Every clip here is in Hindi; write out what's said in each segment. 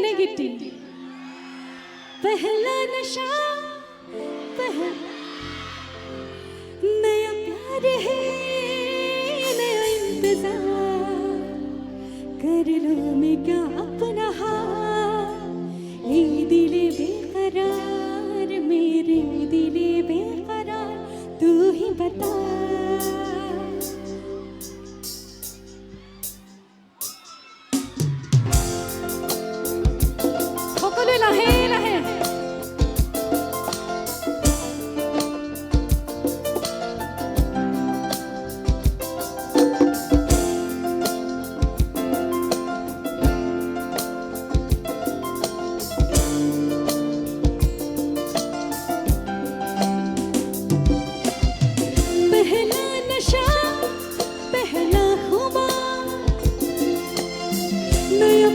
जाने गिट्टी पहला नशा नया प्यार है नया इंतजार कर लो मैं क्या अपना हाल ये दिले बेकरार मेरे दिले बेकरार तू ही बता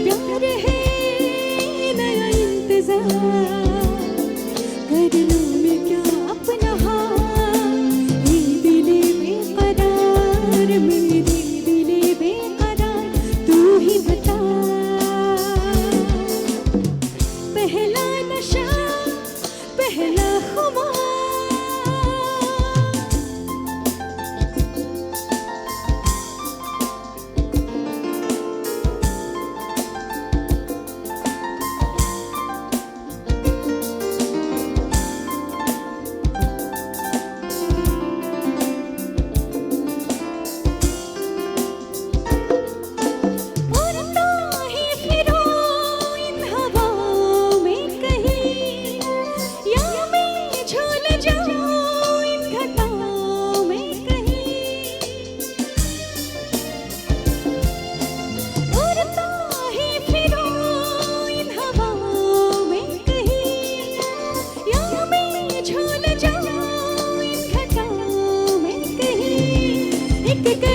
प्यार है नया इंतजार कर लो मैं क्या अपना हाल ये दिले बेकरार मेरे दिले बेकरार तू ही बता पहला नशा पहला खुमार que